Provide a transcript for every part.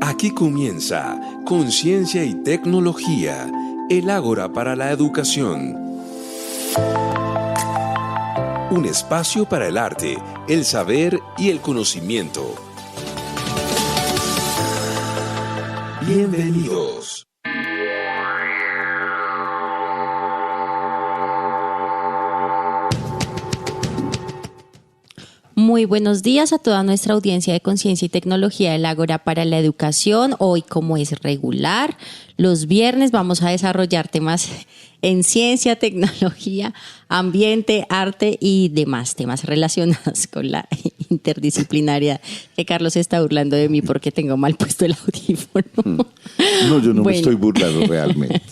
Aquí comienza Conciencia y Tecnología, el Ágora para la Educación. Un espacio para el arte, el saber y el conocimiento. Bienvenidos. Muy buenos días a toda nuestra audiencia de Conciencia y Tecnología del Ágora para la Educación. Hoy, como es regular, los viernes vamos a desarrollar temas en ciencia, tecnología, ambiente, arte y demás temas relacionados con la interdisciplinaria. Que Carlos se está burlando de mí porque tengo mal puesto el audífono. No, yo no me estoy burlando realmente.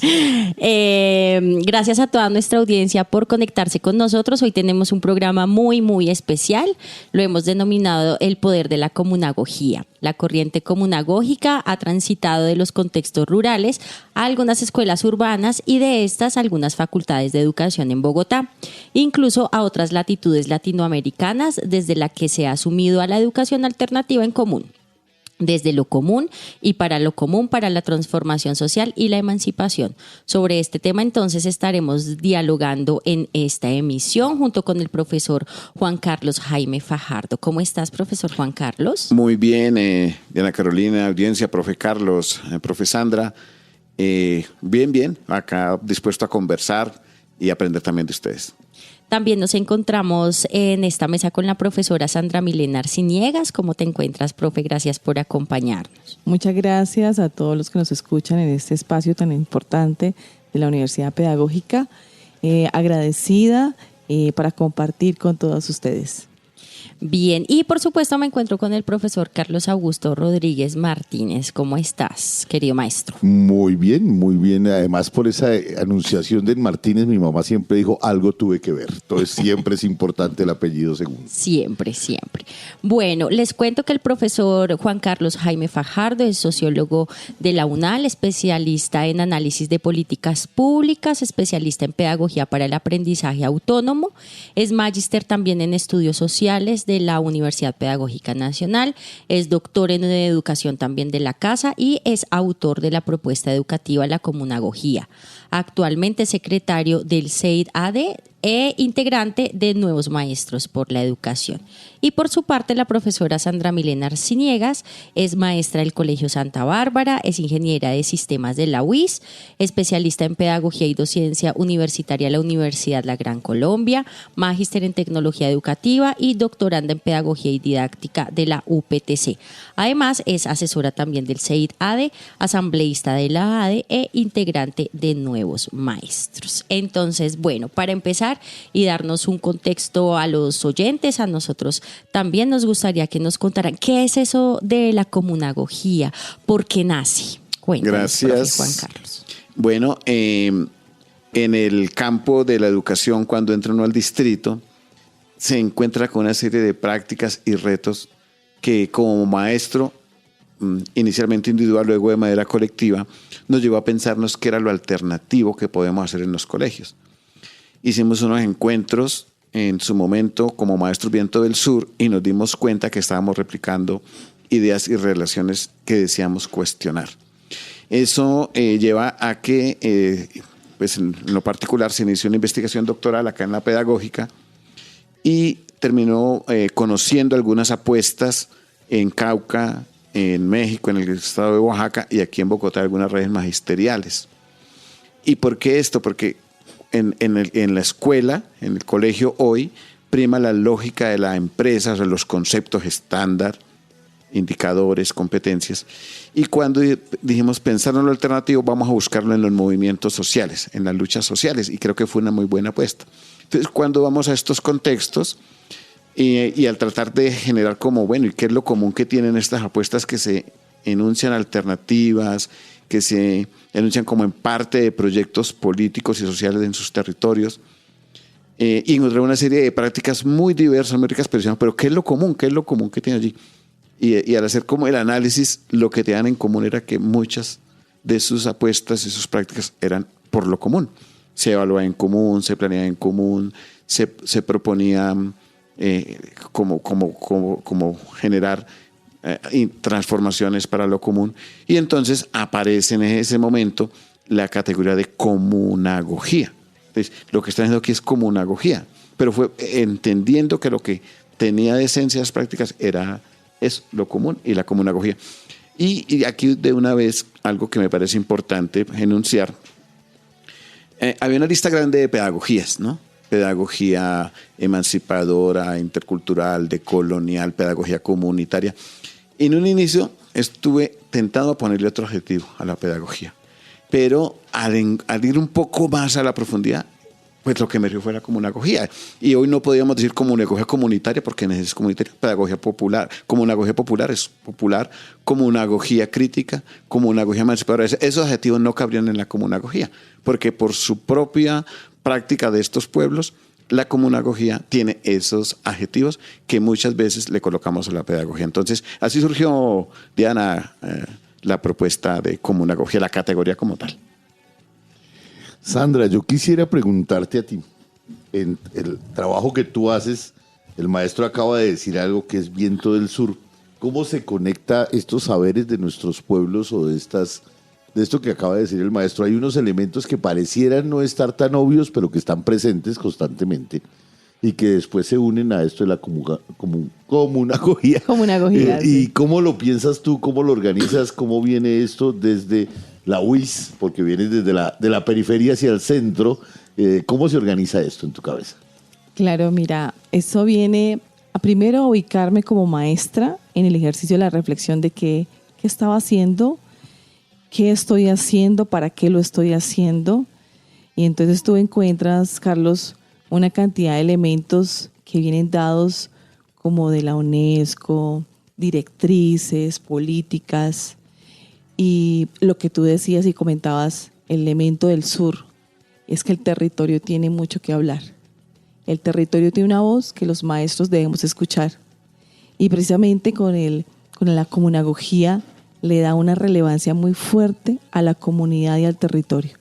Gracias a toda nuestra audiencia por conectarse con nosotros. Hoy tenemos un programa muy especial. Lo hemos denominado El Poder de la Comunagogía. La corriente comunagógica ha transitado de los contextos rurales a algunas escuelas urbanas y de estas a algunas facultades de educación en Bogotá, incluso a otras latitudes latinoamericanas, desde la que se ha asumido a la educación alternativa en común. Desde lo común y para lo común, para la transformación social y la emancipación. Sobre este tema entonces estaremos dialogando en esta emisión junto con el profesor Juan Carlos Jaime Fajardo. ¿Cómo estás, profesor Juan Carlos? Muy bien, Diana Carolina, audiencia, profe Carlos, profe Sandra. Bien, acá dispuesto a conversar y aprender también de ustedes. También nos encontramos en esta mesa con la profesora Sandra Milena Arciniegas. ¿Cómo te encuentras, profe? Gracias por acompañarnos. Muchas gracias a todos los que nos escuchan en este espacio tan importante de la Universidad Pedagógica. Agradecida para compartir con todos ustedes. Bien, y por supuesto me encuentro con el profesor Carlos Augusto Rodríguez Martínez. ¿Cómo estás, querido maestro? Muy bien. Además, por esa anunciación de Martínez, mi mamá siempre dijo, algo tuve que ver. Entonces, siempre es importante el apellido segundo. Siempre. Bueno, les cuento que el profesor Juan Carlos Jaime Fajardo es sociólogo de la UNAL, especialista en análisis de políticas públicas, especialista en pedagogía para el aprendizaje autónomo, es magíster también en estudios sociales de la Universidad Pedagógica Nacional, es doctor en educación también de la Casa y es autor de la propuesta educativa La Comunagogía. Actualmente secretario del CEID-AD e integrante de Nuevos Maestros por la Educación. Y por su parte, la profesora Sandra Milena Arciniegas es maestra del Colegio Santa Bárbara, es ingeniera de sistemas de la UIS, especialista en pedagogía y docencia universitaria de la Universidad La Gran Colombia, magíster en tecnología educativa y doctoranda en pedagogía y didáctica de la UPTC. Además, es asesora también del CEID-AD, asambleísta de la ADE e integrante de Nuevos Maestros. Entonces, bueno, para empezar y darnos un contexto a los oyentes, a nosotros también nos gustaría que nos contaran qué es eso de la comunagogía, por qué nace. Cuéntanos, gracias, profe Juan Carlos. Bueno, en el campo de la educación, cuando entra uno al distrito, se encuentra con una serie de prácticas y retos que como maestro, inicialmente individual, luego de manera colectiva, nos llevó a pensarnos qué era lo alternativo que podemos hacer en los colegios. Hicimos unos encuentros en su momento como Maestros Viento del Sur y nos dimos cuenta que estábamos replicando ideas y relaciones que deseamos cuestionar. Eso lleva a que, pues en lo particular, se inició una investigación doctoral acá en la Pedagógica y terminó conociendo algunas apuestas en Cauca, en México, en el estado de Oaxaca y aquí en Bogotá algunas redes magisteriales. ¿Y por qué esto? Porque en la escuela, en el colegio hoy, prima la lógica de la empresa, o sea, los conceptos estándar, indicadores, competencias. Y cuando dijimos pensar en lo alternativo, vamos a buscarlo en los movimientos sociales, en las luchas sociales, y creo que fue una muy buena apuesta. Entonces, cuando vamos a estos contextos y al tratar de generar como, bueno, ¿y qué es lo común que tienen estas apuestas que se enuncian alternativas, que se enuncian como en parte de proyectos políticos y sociales en sus territorios? Y encontré una serie de prácticas muy diversas, muy ricas, pero ¿qué es lo común? ¿Qué es lo común que tiene allí? Y al hacer como el análisis, lo que te dan en común era que muchas de sus apuestas y sus prácticas eran por lo común. Se evaluaba en común, se planeaba en común, se proponía como generar y transformaciones para lo común. Y entonces aparece en ese momento la categoría de comunagogía. Entonces, lo que está diciendo aquí es comunagogía, pero fue entendiendo que lo que tenía de esencias prácticas es lo común y la comunagogía. Y aquí de una vez algo que me parece importante enunciar. Había una lista grande de pedagogías, ¿no? Pedagogía emancipadora, intercultural, decolonial, pedagogía comunitaria. Y en un inicio estuve tentado a ponerle otro adjetivo a la pedagogía. Pero al ir un poco más a la profundidad, pues lo que me dio fue la comunagogía. Y hoy no podíamos decir comunagogía comunitaria porque no es comunitaria, pedagogía popular. Comunagogía popular es popular, comunagogía crítica, comunagogía emancipadora. Esos adjetivos no cabrían en la comunagogía, porque por su propia práctica de estos pueblos, la comunagogía tiene esos adjetivos que muchas veces le colocamos a la pedagogía. Entonces, así surgió, Diana, la propuesta de comunagogía, la categoría como tal. Sandra, yo quisiera preguntarte a ti, en el trabajo que tú haces, el maestro acaba de decir algo que es Viento del Sur. ¿Cómo se conecta estos saberes de nuestros pueblos o de esto que acaba de decir el maestro? Hay unos elementos que parecieran no estar tan obvios, pero que están presentes constantemente y que después se unen a esto de la comunagogía. Comunagogía, ¿Y sí. cómo lo piensas tú? ¿Cómo lo organizas? ¿Cómo viene esto desde la UIS? Porque vienes desde de la periferia hacia el centro. ¿Cómo se organiza esto en tu cabeza? Claro, mira, eso viene a primero ubicarme como maestra en el ejercicio de la reflexión de qué estaba haciendo, qué estoy haciendo, para qué lo estoy haciendo. Y entonces tú encuentras, Carlos, una cantidad de elementos que vienen dados como de la UNESCO, directrices, políticas, y lo que tú decías y comentabas, el elemento del sur, es que el territorio tiene mucho que hablar. El territorio tiene una voz que los maestros debemos escuchar. Y precisamente con la comunagogía le da una relevancia muy fuerte a la comunidad y al territorio.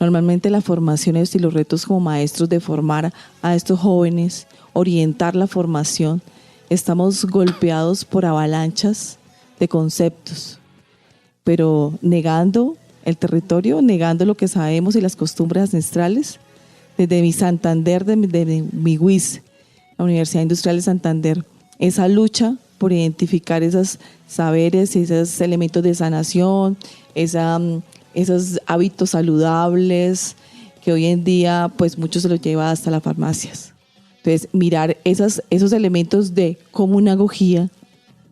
Normalmente la formación y los retos como maestros de formar a estos jóvenes, orientar la formación, estamos golpeados por avalanchas de conceptos, pero negando el territorio, negando lo que sabemos y las costumbres ancestrales. Desde mi Santander, de mi UIS, la Universidad Industrial de Santander, esa lucha por identificar esos saberes, esos elementos de sanación, esos hábitos saludables que hoy en día pues muchos se los lleva hasta las farmacias. Entonces, mirar esos elementos de comunagogía,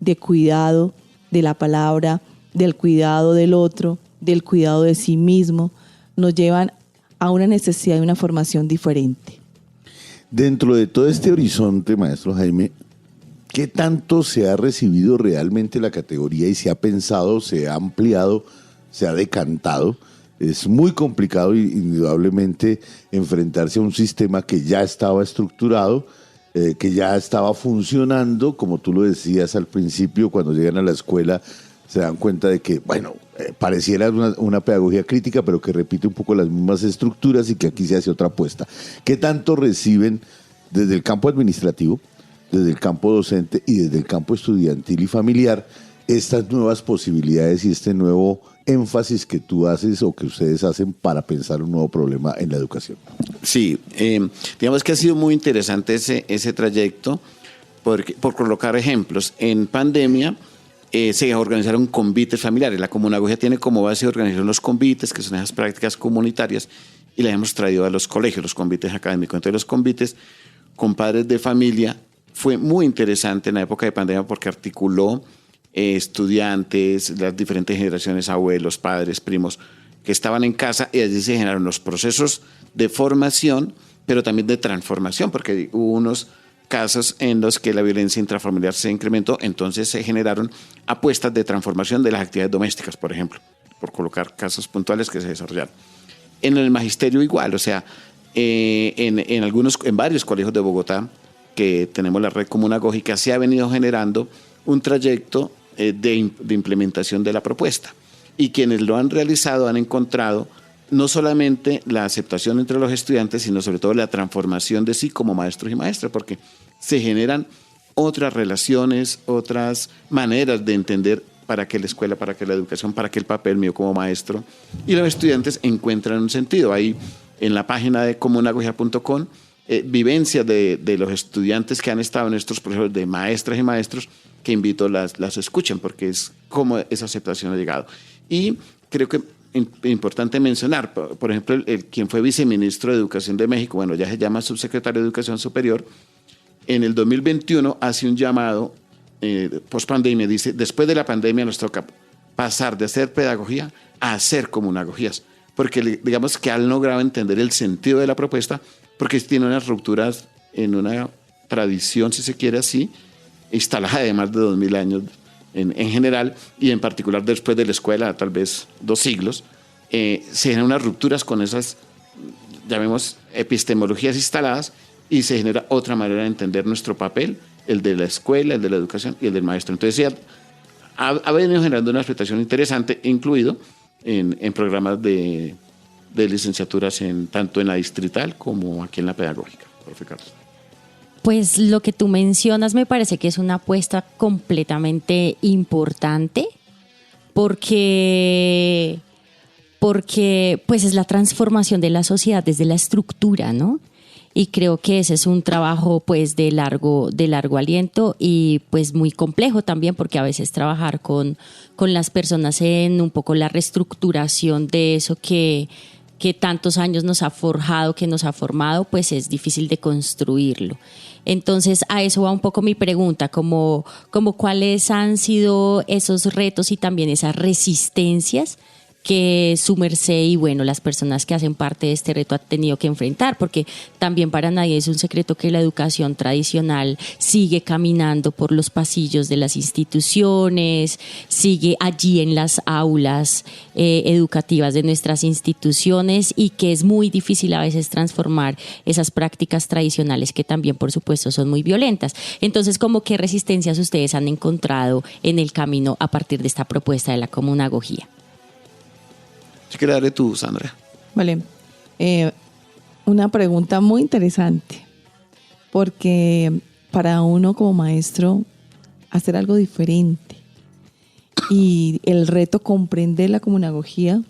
de cuidado de la palabra, del cuidado del otro, del cuidado de sí mismo, nos llevan a una necesidad de una formación diferente. Dentro de todo este horizonte, maestro Jaime, ¿qué tanto se ha recibido realmente la categoría y se ha pensado, se ha ampliado, se ha decantado? Es muy complicado, indudablemente, enfrentarse a un sistema que ya estaba estructurado, que ya estaba funcionando, como tú lo decías al principio, cuando llegan a la escuela se dan cuenta de que, bueno, pareciera una pedagogía crítica, pero que repite un poco las mismas estructuras y que aquí se hace otra apuesta. ¿Qué tanto reciben desde el campo administrativo, desde el campo docente y desde el campo estudiantil y familiar estas nuevas posibilidades y este nuevo énfasis que tú haces o que ustedes hacen para pensar un nuevo problema en la educación? Sí, digamos que ha sido muy interesante ese trayecto por colocar ejemplos. En pandemia se organizaron convites familiares. La comunagogía tiene como base organizar los convites, que son esas prácticas comunitarias, y las hemos traído a los colegios, los convites académicos. Entonces los convites con padres de familia fue muy interesante en la época de pandemia porque articuló estudiantes, las diferentes generaciones, abuelos, padres, primos, que estaban en casa, y allí se generaron los procesos de formación, pero también de transformación, porque hubo unos casos en los que la violencia intrafamiliar se incrementó, entonces se generaron apuestas de transformación de las actividades domésticas, por ejemplo, por colocar casos puntuales que se desarrollaron. En el magisterio igual, o sea, en varios colegios de Bogotá, que tenemos la red comunagógica, se ha venido generando un trayecto de implementación de la propuesta. Y quienes lo han realizado han encontrado no solamente la aceptación entre los estudiantes, sino sobre todo la transformación de sí como maestros y maestras, porque se generan otras relaciones, otras maneras de entender para qué la escuela, para qué la educación, para qué el papel mío como maestro. Y los estudiantes encuentran un sentido. Ahí en la página de comunagogía.com, vivencias de los estudiantes que han estado en estos procesos, de maestras y maestros, que invito las escuchen, porque es como esa aceptación ha llegado. Y creo que importante mencionar, por ejemplo, quien fue viceministro de Educación de México, bueno, ya se llama subsecretario de Educación Superior, en el 2021 hace un llamado post-pandemia, dice, después de la pandemia nos toca pasar de hacer pedagogía a hacer comunagogías, porque digamos que han logrado entender el sentido de la propuesta, porque tiene unas rupturas en una tradición, si se quiere así, instalada de más de 2000 años en general, y en particular después de la escuela, tal vez 2 siglos, se generan unas rupturas con esas, llamemos, epistemologías instaladas, y se genera otra manera de entender nuestro papel, el de la escuela, el de la educación y el del maestro. Entonces ya ha venido generando una aceptación interesante, incluido en programas de licenciaturas tanto en la distrital como aquí en la pedagógica. Profe Carlos. Pues lo que tú mencionas me parece que es una apuesta completamente importante porque pues es la transformación de la sociedad desde la estructura, ¿no? Y creo que ese es un trabajo pues de largo aliento y pues muy complejo también, porque a veces trabajar con las personas en un poco la reestructuración de eso que tantos años nos ha forjado, que nos ha formado, pues es difícil de construirlo. Entonces a eso va un poco mi pregunta, como cuáles han sido esos retos y también esas resistencias que su merced y bueno, las personas que hacen parte de este reto han tenido que enfrentar, porque también para nadie es un secreto que la educación tradicional sigue caminando por los pasillos de las instituciones, sigue allí en las aulas educativas de nuestras instituciones, y que es muy difícil a veces transformar esas prácticas tradicionales que también, por supuesto, son muy violentas. Entonces, ¿cómo qué resistencias ustedes han encontrado en el camino a partir de esta propuesta de la comunagogía? Si quieres darle tú, Sandra. Vale. Una pregunta muy interesante, porque para uno como maestro hacer algo diferente y el reto comprender la comunagogía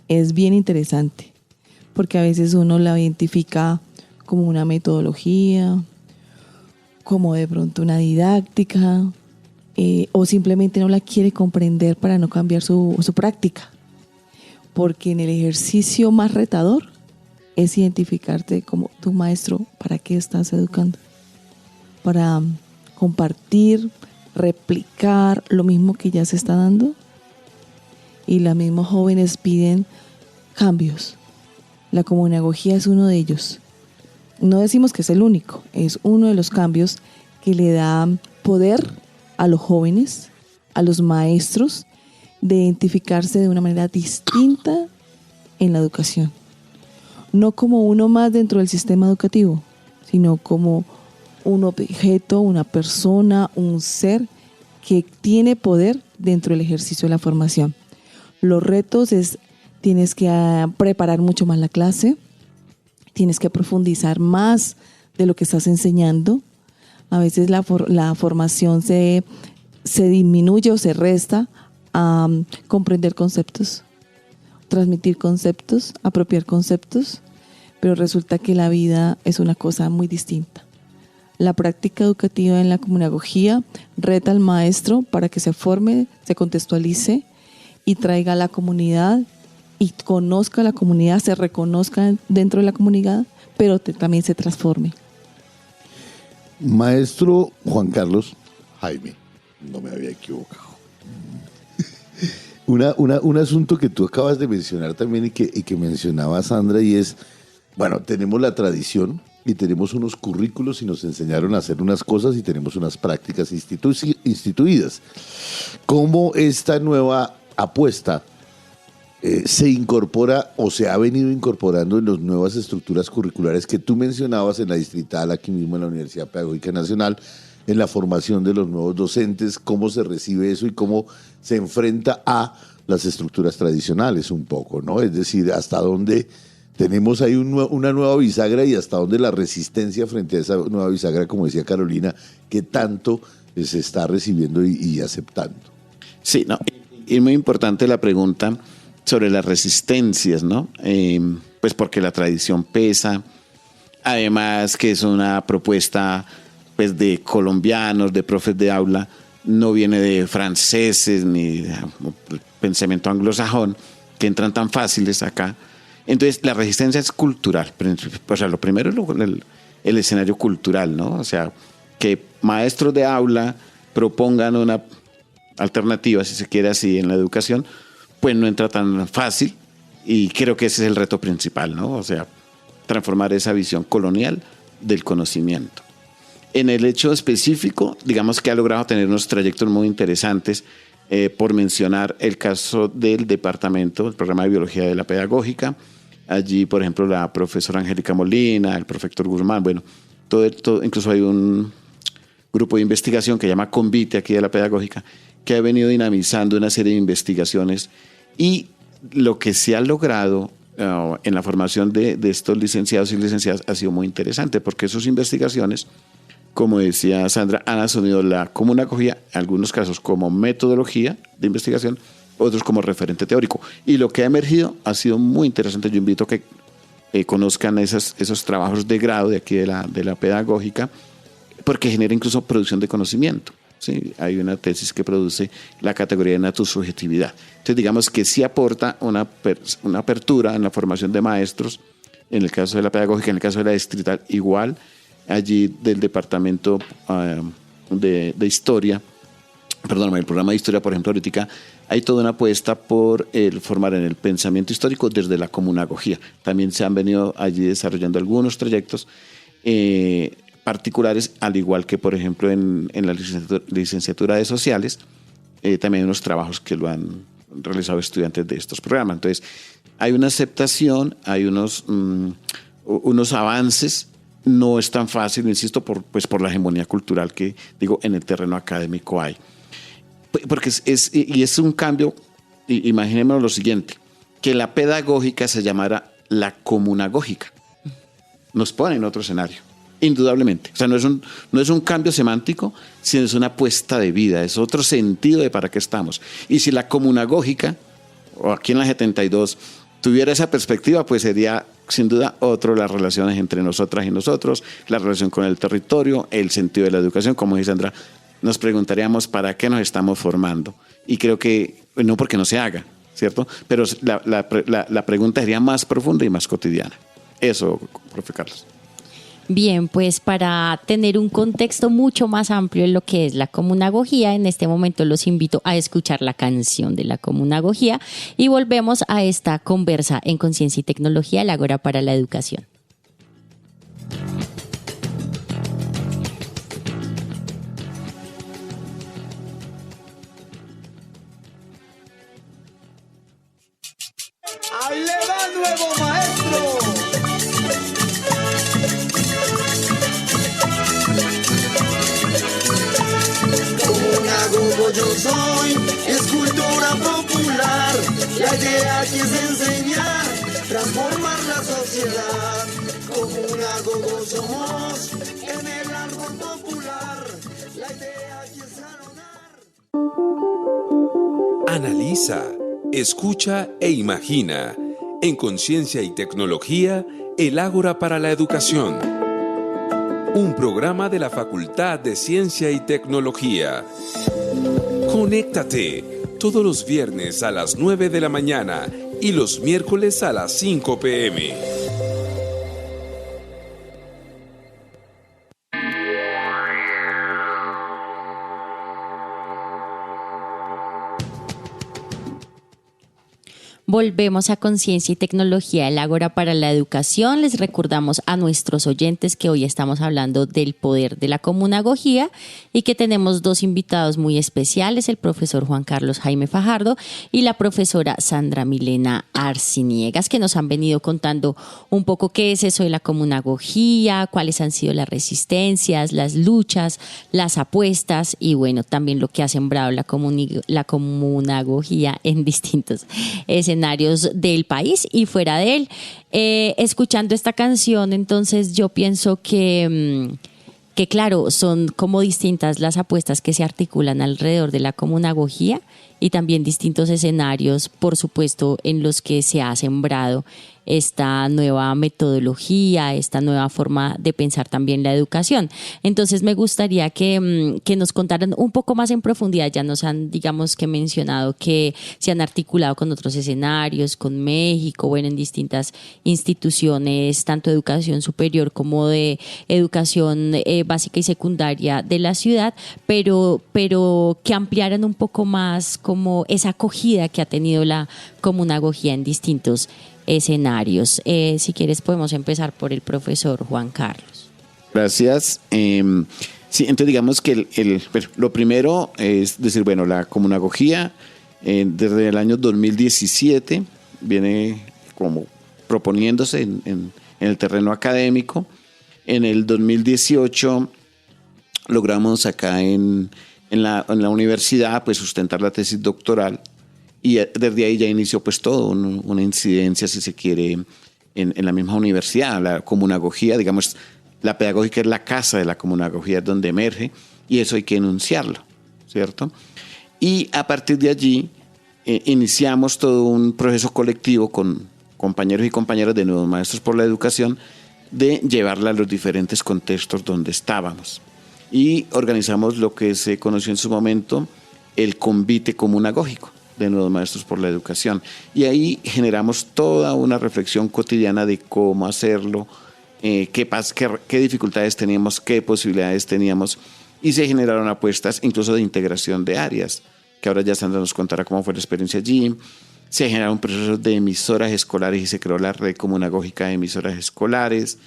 es bien interesante, porque a veces uno la identifica como una metodología, como de pronto una didáctica, o simplemente no la quiere comprender para no cambiar su práctica. Porque en el ejercicio más retador es identificarte como tu maestro, ¿para qué estás educando? Para compartir, replicar lo mismo que ya se está dando. Y los mismos jóvenes piden cambios. La comunagogía es uno de ellos. No decimos que es el único, es uno de los cambios que le da poder a los jóvenes, a los maestros, de identificarse de una manera distinta en la educación. No como uno más dentro del sistema educativo, sino como un objeto, una persona, un ser que tiene poder dentro del ejercicio de la formación. Los retos tienes que preparar mucho más la clase, tienes que profundizar más de lo que estás enseñando. A veces la formación se disminuye o se resta a comprender conceptos, transmitir conceptos, apropiar conceptos, pero resulta que la vida es una cosa muy distinta. La práctica educativa en la comunagogía reta al maestro para que se forme, se contextualice y traiga a la comunidad y conozca a la comunidad, se reconozca dentro de la comunidad, pero también se transforme. Maestro Juan Carlos Jaime, no me había equivocado. Un asunto que tú acabas de mencionar también y que mencionaba Sandra, y es, bueno, tenemos la tradición y tenemos unos currículos y nos enseñaron a hacer unas cosas y tenemos unas prácticas instituidas. ¿Cómo esta nueva apuesta se incorpora o se ha venido incorporando en las nuevas estructuras curriculares que tú mencionabas en la distrital, aquí mismo en la Universidad Pedagógica Nacional, en la formación de los nuevos docentes? ¿Cómo se recibe eso y cómo se enfrenta a las estructuras tradicionales un poco, ¿no? Es decir, hasta dónde tenemos ahí una nueva bisagra y hasta dónde la resistencia frente a esa nueva bisagra, como decía Carolina, que tanto se está recibiendo y aceptando. Sí, no, y muy importante la pregunta sobre las resistencias, ¿no? Pues porque la tradición pesa, además que es una propuesta pues de colombianos, de profes de aula, no viene de franceses ni de pensamiento anglosajón, que entran tan fáciles acá. Entonces, la resistencia es cultural. O sea, lo primero es el escenario cultural, ¿no? O sea, que maestros de aula propongan una alternativa, si se quiere así, en la educación, pues no entra tan fácil, y creo que ese es el reto principal, ¿no? O sea, transformar esa visión colonial del conocimiento. En el hecho específico, digamos que ha logrado tener unos trayectos muy interesantes, por mencionar el caso del departamento, el programa de biología de la pedagógica. Allí, por ejemplo, la profesora Angélica Molina, el profesor Guzmán, bueno, todo, incluso hay un grupo de investigación que se llama Convite aquí de la pedagógica, que ha venido dinamizando una serie de investigaciones, y lo que se ha logrado en la formación de estos licenciados y licenciadas ha sido muy interesante, porque sus investigaciones, como decía Sandra, han asumido la comunagogía, en algunos casos como metodología de investigación, otros como referente teórico. Y lo que ha emergido ha sido muy interesante. Yo invito a que conozcan esos trabajos de grado de aquí de la pedagógica, porque genera incluso producción de conocimiento. ¿Sí? Hay una tesis que produce la categoría de naturasubjetividad. Entonces, digamos que sí aporta una apertura en la formación de maestros, en el caso de la pedagógica, en el caso de la distrital, igual. Allí del departamento de historia, perdón, el programa de historia, por ejemplo, ahorita hay toda una apuesta por formar en el pensamiento histórico desde la comunagogía. También se han venido allí desarrollando algunos trayectos particulares, al igual que, por ejemplo, en la licenciatura de sociales, también hay unos trabajos que lo han realizado estudiantes de estos programas. Entonces, hay una aceptación, hay unos avances. No es tan fácil, insisto, por la hegemonía cultural que, digo, en el terreno académico hay. Porque es un cambio, imaginémonos lo siguiente, que la pedagógica se llamara la comunagógica. Nos pone en otro escenario, indudablemente. O sea, no es un cambio semántico, sino es una apuesta de vida, es otro sentido de para qué estamos. Y si la comunagógica, o aquí en la 72, tuviera esa perspectiva, pues sería sin duda las relaciones entre nosotras y nosotros, la relación con el territorio, el sentido de la educación. Como dice Sandra, nos preguntaríamos para qué nos estamos formando. Y creo que, no porque no se haga, ¿cierto? Pero la pregunta sería más profunda y más cotidiana. Eso, profe Carlos. Bien, pues para tener un contexto mucho más amplio en lo que es la comunagogía, en este momento los invito a escuchar la canción de la comunagogía y volvemos a esta conversa en Conciencia y Tecnología, el Ágora para la Educación. ¡Ahí le va nuevo maestro! Comunagogo yo soy, es cultura popular. La idea aquí es enseñar, transformar la sociedad. Comunagogo somos, en el árbol popular. La idea aquí es anotar. Analiza, escucha e imagina. En Conciencia y Tecnología, el Ágora para la Educación. Un programa de la Facultad de Ciencia y Tecnología. Conéctate todos los viernes a las 9 de la mañana y los miércoles a las 5 p.m. Volvemos a Conciencia y Tecnología, el Ágora para la Educación. Les recordamos a nuestros oyentes que hoy estamos hablando del poder de la comunagogía y que tenemos dos invitados muy especiales, el profesor Juan Carlos Jaime Fajardo y la profesora Sandra Milena Arciniegas, que nos han venido contando un poco qué es eso de la comunagogía, cuáles han sido las resistencias, las luchas, las apuestas y bueno, también lo que ha sembrado la comunagogía en distintos escenarios escenarios del país y fuera de él. Escuchando esta canción, entonces yo pienso que claro, son como distintas las apuestas que se articulan alrededor de la comunagogía y también distintos escenarios, por supuesto, en los que se ha sembrado esta nueva metodología, esta nueva forma de pensar también la educación. Entonces me gustaría que nos contaran un poco más en profundidad. Ya nos han, digamos, que mencionado que se han articulado con otros escenarios, con México, bueno, en distintas instituciones, tanto de educación superior como de educación básica y secundaria de la ciudad, pero que ampliaran un poco más como esa acogida que ha tenido la comunagogía en distintos escenarios. Si quieres podemos empezar por el profesor Juan Carlos. Gracias. Sí, entonces digamos que lo primero es decir, bueno, la comunagogía desde el año 2017 viene como proponiéndose en el terreno académico. En el 2018 logramos acá en la universidad pues sustentar la tesis doctoral. Y desde ahí ya inició pues todo, una incidencia, si se quiere, en la misma universidad. La comunagogía, digamos, la pedagógica es la casa de la comunagogía, es donde emerge, y eso hay que enunciarlo, ¿cierto? Y a partir de allí iniciamos todo un proceso colectivo con compañeros y compañeras de Nuevos Maestros por la Educación de llevarla a los diferentes contextos donde estábamos. Y organizamos lo que se conoció en su momento el convite comunagógico de Nuevos Maestros por la Educación. Y ahí generamos toda una reflexión cotidiana de cómo hacerlo, qué dificultades teníamos, qué posibilidades teníamos, y se generaron apuestas incluso de integración de áreas, que ahora ya Sandra nos contará cómo fue la experiencia allí. Se generaron procesos de emisoras escolares y se creó la red comunagógica de emisoras escolares.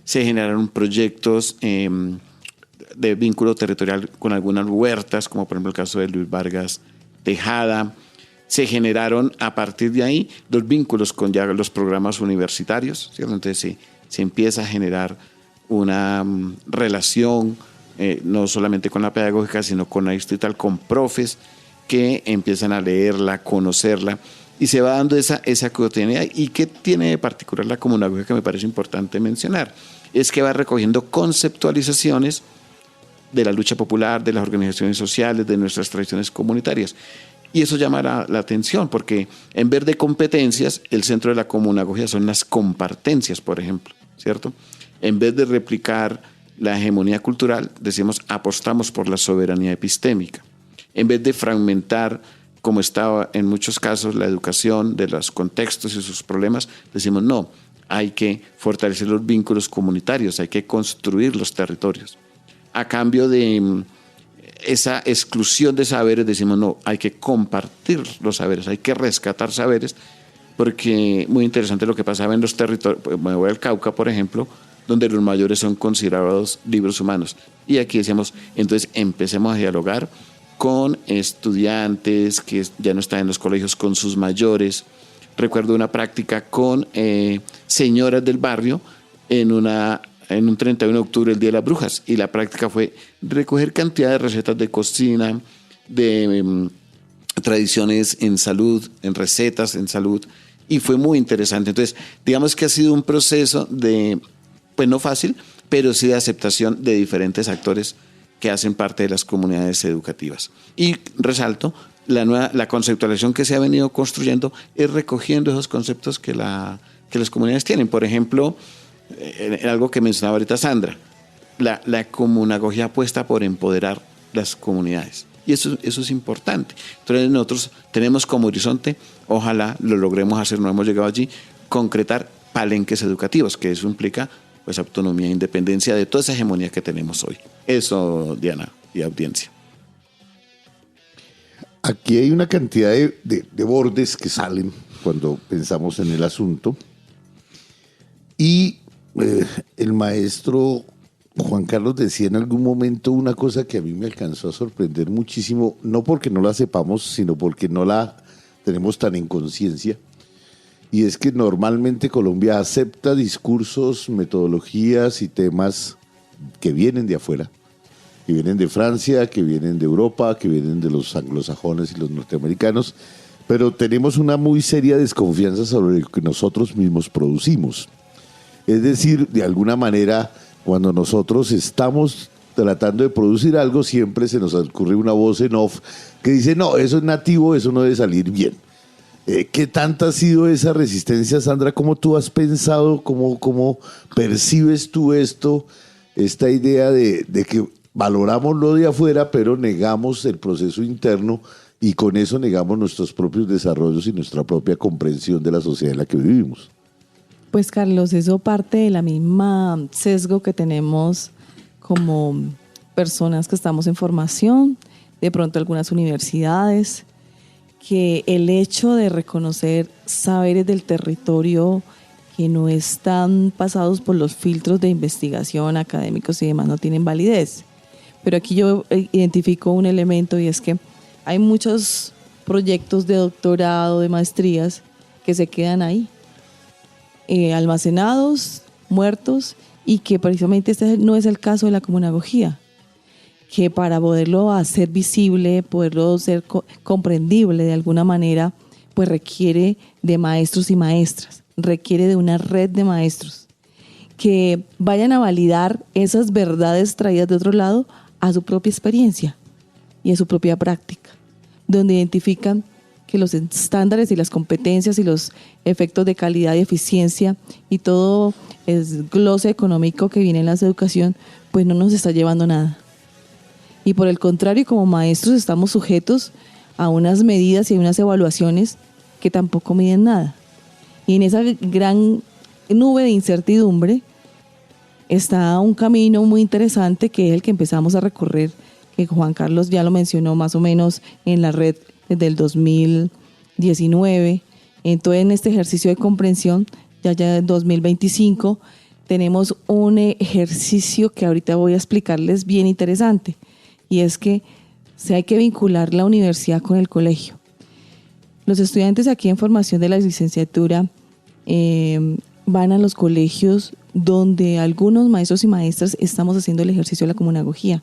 Se generaron proyectos de vínculo territorial con algunas huertas, como por ejemplo el caso de Luis Vargas Tejada. Se generaron a partir de ahí los vínculos con ya los programas universitarios, ¿cierto? Entonces se empieza a generar una relación no solamente con la pedagógica, sino con la distrital, con profes que empiezan a leerla, conocerla, y se va dando esa cotidianidad. ¿Y qué tiene de particular la comunagogía que me parece importante mencionar? Es que va recogiendo conceptualizaciones de la lucha popular, de las organizaciones sociales, de nuestras tradiciones comunitarias. Y eso llama la atención, porque en vez de competencias, el centro de la comunagogía son las compartencias, por ejemplo, ¿cierto? En vez de replicar la hegemonía cultural, decimos, apostamos por la soberanía epistémica. En vez de fragmentar, como estaba en muchos casos, la educación de los contextos y sus problemas, decimos, no, hay que fortalecer los vínculos comunitarios, hay que construir los territorios. A cambio de esa exclusión de saberes, decimos, no, hay que compartir los saberes, hay que rescatar saberes, porque muy interesante lo que pasaba en los territorios, me voy al Cauca, por ejemplo, donde los mayores son considerados libros humanos. Y aquí decíamos, entonces empecemos a dialogar con estudiantes que ya no están en los colegios, con sus mayores. Recuerdo una práctica con señoras del barrio en un 31 de octubre, el Día de las Brujas, y la práctica fue recoger cantidad de recetas de cocina, de tradiciones en salud, en recetas en salud, y fue muy interesante. Entonces, digamos que ha sido un proceso de, pues no fácil, pero sí de aceptación de diferentes actores que hacen parte de las comunidades educativas. Y resalto, la conceptualización que se ha venido construyendo es recogiendo esos conceptos que las comunidades tienen. Por ejemplo, algo que mencionaba ahorita Sandra, la comunagogía apuesta por empoderar las comunidades. Y eso es importante. Entonces nosotros tenemos como horizonte, ojalá lo logremos hacer, no hemos llegado allí, concretar palenques educativos, que eso implica pues autonomía e independencia de toda esa hegemonía que tenemos hoy. Eso, Diana y audiencia. Aquí hay una cantidad de bordes que salen cuando pensamos en el asunto. Y el maestro Juan Carlos decía en algún momento una cosa que a mí me alcanzó a sorprender muchísimo, no porque no la sepamos, sino porque no la tenemos tan en conciencia, y es que normalmente Colombia acepta discursos, metodologías y temas que vienen de afuera, que vienen de Francia, que vienen de Europa, que vienen de los anglosajones y los norteamericanos, pero tenemos una muy seria desconfianza sobre lo que nosotros mismos producimos. Es decir, de alguna manera, cuando nosotros estamos tratando de producir algo, siempre se nos ocurre una voz en off que dice, no, eso es nativo, eso no debe salir bien. ¿Qué tanta ha sido esa resistencia, Sandra? ¿Cómo tú has pensado, cómo percibes tú esta idea de que valoramos lo de afuera, pero negamos el proceso interno y con eso negamos nuestros propios desarrollos y nuestra propia comprensión de la sociedad en la que vivimos? Pues Carlos, eso parte de la misma sesgo que tenemos como personas que estamos en formación, de pronto algunas universidades, que el hecho de reconocer saberes del territorio que no están pasados por los filtros de investigación académicos y demás no tienen validez. Pero aquí yo identifico un elemento y es que hay muchos proyectos de doctorado, de maestrías que se quedan ahí, almacenados, muertos, y que precisamente este no es el caso de la comunagogía, que para poderlo hacer visible, poderlo ser comprendible de alguna manera, pues requiere de maestros y maestras, requiere de una red de maestros que vayan a validar esas verdades traídas de otro lado a su propia experiencia y a su propia práctica, donde identifican que los estándares y las competencias y los efectos de calidad y eficiencia y todo el glose económico que viene en la educación, pues no nos está llevando nada. Y por el contrario, como maestros estamos sujetos a unas medidas y a unas evaluaciones que tampoco miden nada. Y en esa gran nube de incertidumbre está un camino muy interesante que es el que empezamos a recorrer, que Juan Carlos ya lo mencionó más o menos en la red desde el 2019. Entonces, en este ejercicio de comprensión, ya en 2025, tenemos un ejercicio que ahorita voy a explicarles bien interesante. Y es que hay que vincular la universidad con el colegio. Los estudiantes aquí en formación de la licenciatura van a los colegios donde algunos maestros y maestras estamos haciendo el ejercicio de la comunagogía.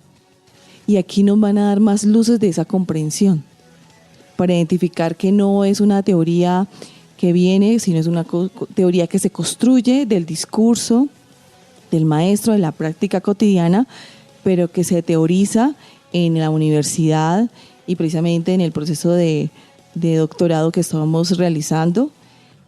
Y aquí nos van a dar más luces de esa comprensión para identificar que no es una teoría que viene, sino es una teoría que se construye del discurso del maestro, de la práctica cotidiana, pero que se teoriza en la universidad y precisamente en el proceso de doctorado que estamos realizando,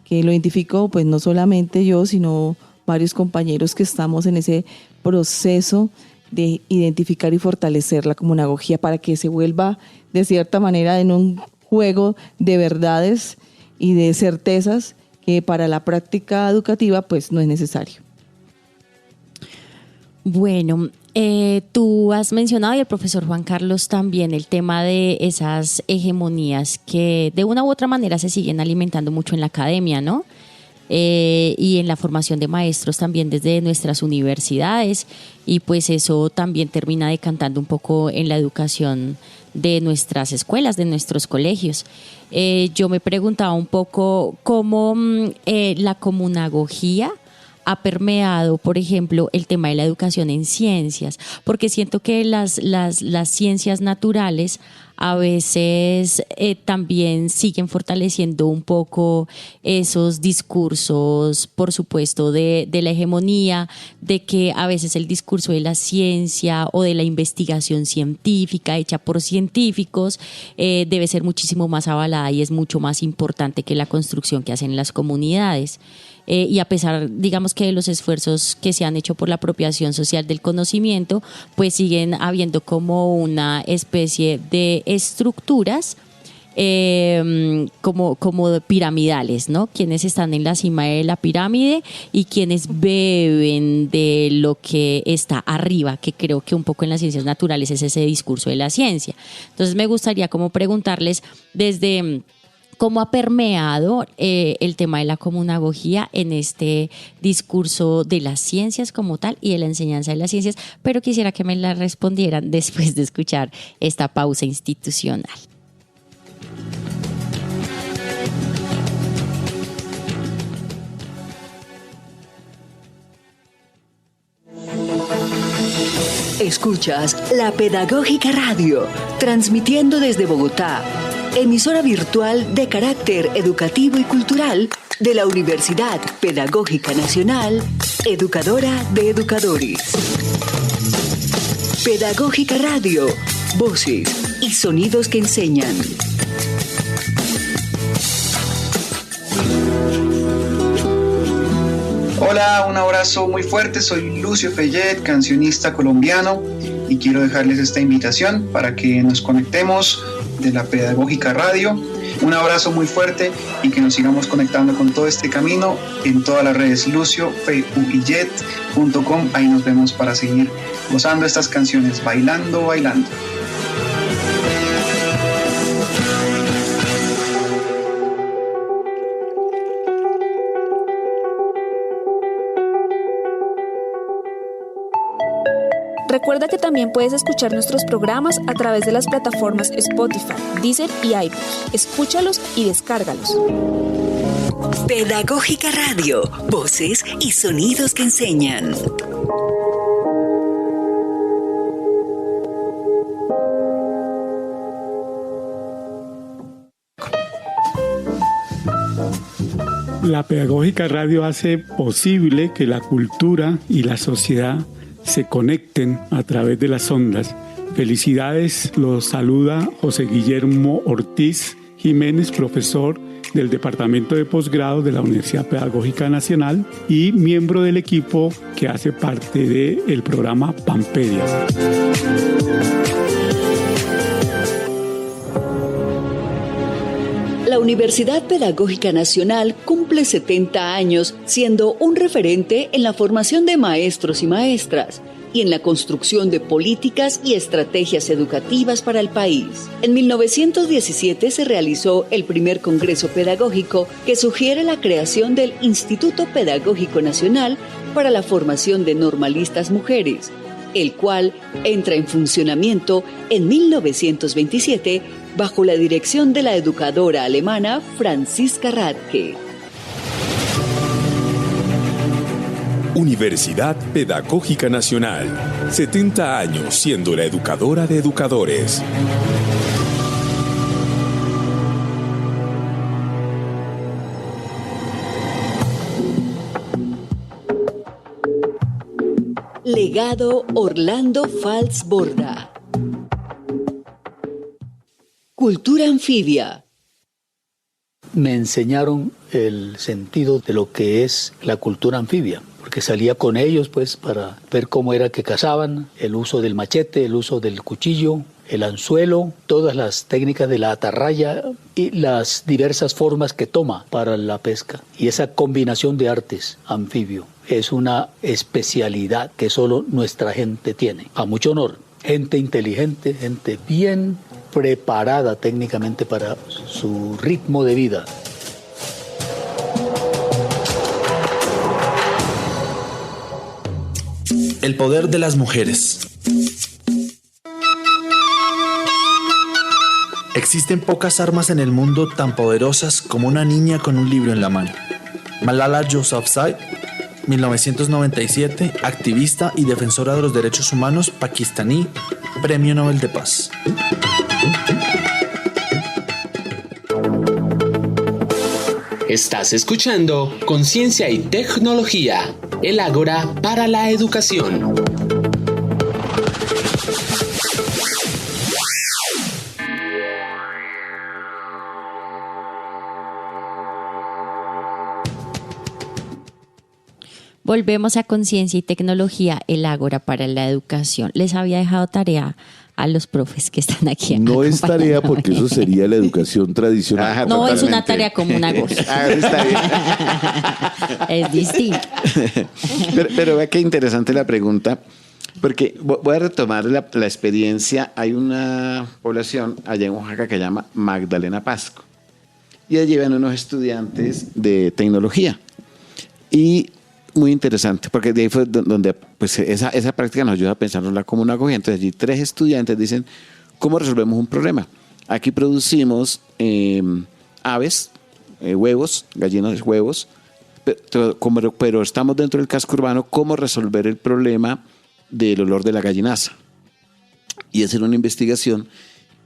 que lo identifico pues no solamente yo, sino varios compañeros que estamos en ese proceso de identificar y fortalecer la comunagogía para que se vuelva de cierta manera en un juego de verdades y de certezas que para la práctica educativa pues no es necesario. Bueno, tú has mencionado, y el profesor Juan Carlos también, el tema de esas hegemonías que de una u otra manera se siguen alimentando mucho en la academia, ¿no? Y en la formación de maestros también desde nuestras universidades, y pues eso también termina decantando un poco en la educación de nuestras escuelas, de nuestros colegios. Yo me preguntaba un poco cómo la comunagogía ha permeado, por ejemplo, el tema de la educación en ciencias, porque siento que las ciencias naturales a veces también siguen fortaleciendo un poco esos discursos, por supuesto, de la hegemonía, de que a veces el discurso de la ciencia o de la investigación científica hecha por científicos debe ser muchísimo más avalada y es mucho más importante que la construcción que hacen las comunidades. Y a pesar, digamos, que de los esfuerzos que se han hecho por la apropiación social del conocimiento, pues siguen habiendo como una especie de estructuras como piramidales, ¿no? Quienes están en la cima de la pirámide y quienes beben de lo que está arriba, que creo que un poco en las ciencias naturales es ese discurso de la ciencia. Entonces me gustaría como preguntarles desde cómo ha permeado el tema de la comunagogía en este discurso de las ciencias como tal y de la enseñanza de las ciencias, pero quisiera que me la respondieran después de escuchar esta pausa institucional. Escuchas La Pedagógica Radio, transmitiendo desde Bogotá emisora virtual de carácter educativo y cultural de la Universidad Pedagógica Nacional, educadora de educadores. Pedagógica Radio, voces y sonidos que enseñan. Hola, un abrazo muy fuerte, soy Lucio Fellet, cancionista colombiano, y quiero dejarles esta invitación para que nos conectemos de la Pedagógica Radio. Un abrazo muy fuerte y que nos sigamos conectando con todo este camino en todas las redes luciofeyet.com. Ahí nos vemos para seguir gozando estas canciones, bailando. Recuerda que también puedes escuchar nuestros programas a través de las plataformas Spotify, Deezer y iVoox. Escúchalos y descárgalos. Pedagógica Radio, voces y sonidos que enseñan. La Pedagógica Radio hace posible que la cultura y la sociedad se conecten a través de las ondas. Felicidades, los saluda José Guillermo Ortiz Jiménez, profesor del Departamento de Posgrado de la Universidad Pedagógica Nacional y miembro del equipo que hace parte del programa Pampedia. La Universidad Pedagógica Nacional cumple 70 años siendo un referente en la formación de maestros y maestras y en la construcción de políticas y estrategias educativas para el país. En 1917 se realizó el primer Congreso Pedagógico que sugiere la creación del Instituto Pedagógico Nacional para la formación de normalistas mujeres, el cual entra en funcionamiento en 1927 bajo la dirección de la educadora alemana Franziska Radke. Universidad Pedagógica Nacional, 70 años siendo la educadora de educadores. Legado Orlando Falz Borda. Cultura anfibia. Me enseñaron el sentido de lo que es la cultura anfibia, porque salía con ellos pues para ver cómo era que cazaban, el uso del machete, el uso del cuchillo, el anzuelo, todas las técnicas de la atarraya y las diversas formas que toma para la pesca. Y esa combinación de artes anfibio es una especialidad que solo nuestra gente tiene. A mucho honor, gente inteligente, gente bien preparada técnicamente para su ritmo de vida. El poder de las mujeres. Existen pocas armas en el mundo tan poderosas como una niña con un libro en la mano. Malala Yousafzai, 1997, activista y defensora de los derechos humanos pakistaní, Premio Nobel de Paz. Estás escuchando Conciencia y Tecnología, el Ágora para la Educación. Volvemos a Conciencia y Tecnología, el Ágora para la Educación. Les había dejado tarea a los profes que están aquí. No es tarea porque eso sería la educación tradicional. Ajá, no, totalmente. Es una tarea común a gozo. Está bien. Es distinto. Pero vea qué interesante la pregunta, porque voy a retomar la experiencia. Hay una población allá en Oaxaca que se llama Magdalena Pasco. Y allí van unos estudiantes de tecnología. Y muy interesante, porque de ahí fue donde pues, esa práctica nos ayuda a pensarnos como una acogida. Entonces allí 3 estudiantes dicen, ¿cómo resolvemos un problema? Aquí producimos aves, huevos, gallinas, huevos, pero estamos dentro del casco urbano, ¿cómo resolver el problema del olor de la gallinaza? Y hacer una investigación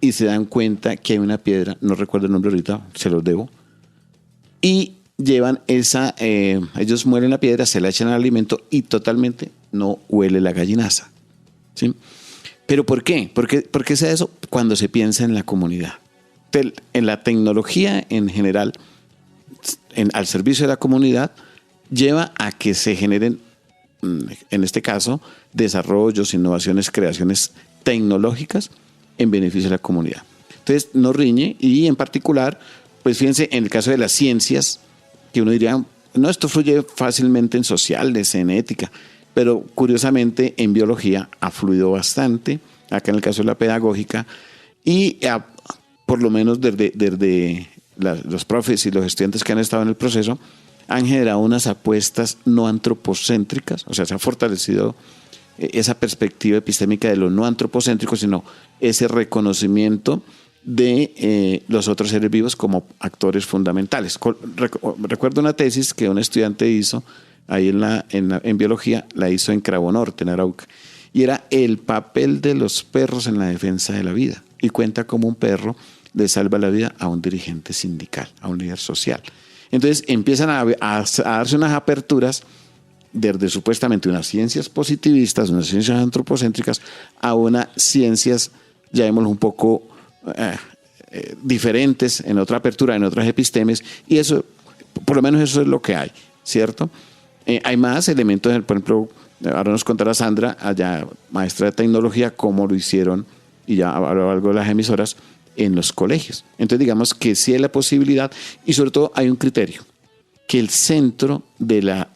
y se dan cuenta que hay una piedra, no recuerdo el nombre ahorita, se los debo, y llevan ellos muelen la piedra, se la echan al alimento y totalmente no huele la gallinaza. ¿Sí? ¿Pero por qué? ¿Por qué se da eso? Cuando se piensa en la comunidad. En la tecnología en general, al servicio de la comunidad, lleva a que se generen, en este caso, desarrollos, innovaciones, creaciones tecnológicas en beneficio de la comunidad. Entonces, no riñe, y en particular, pues fíjense, en el caso de las ciencias, que uno diría, no, esto fluye fácilmente en sociales, en ética, pero curiosamente en biología ha fluido bastante, acá en el caso de la pedagógica, y por lo menos desde los profes y los estudiantes que han estado en el proceso, han generado unas apuestas no antropocéntricas, o sea, se ha fortalecido esa perspectiva epistémica de lo no antropocéntrico, sino ese reconocimiento de los otros seres vivos como actores fundamentales. Recuerdo una tesis que un estudiante hizo ahí en biología, la hizo en Cravo Norte, en Arauca, y era el papel de los perros en la defensa de la vida, y cuenta cómo un perro le salva la vida a un dirigente sindical, a un líder social. Entonces empiezan a darse unas aperturas desde supuestamente unas ciencias positivistas, unas ciencias antropocéntricas, a unas ciencias, llamémoslo un poco diferentes, en otra apertura, en otras epistemes, y eso, por lo menos eso es lo que hay, ¿cierto? Hay más elementos, por ejemplo, ahora nos contará Sandra, allá maestra de tecnología, cómo lo hicieron, y ya habló algo de las emisoras, en los colegios. Entonces digamos que sí hay la posibilidad, y sobre todo hay un criterio, que el centro del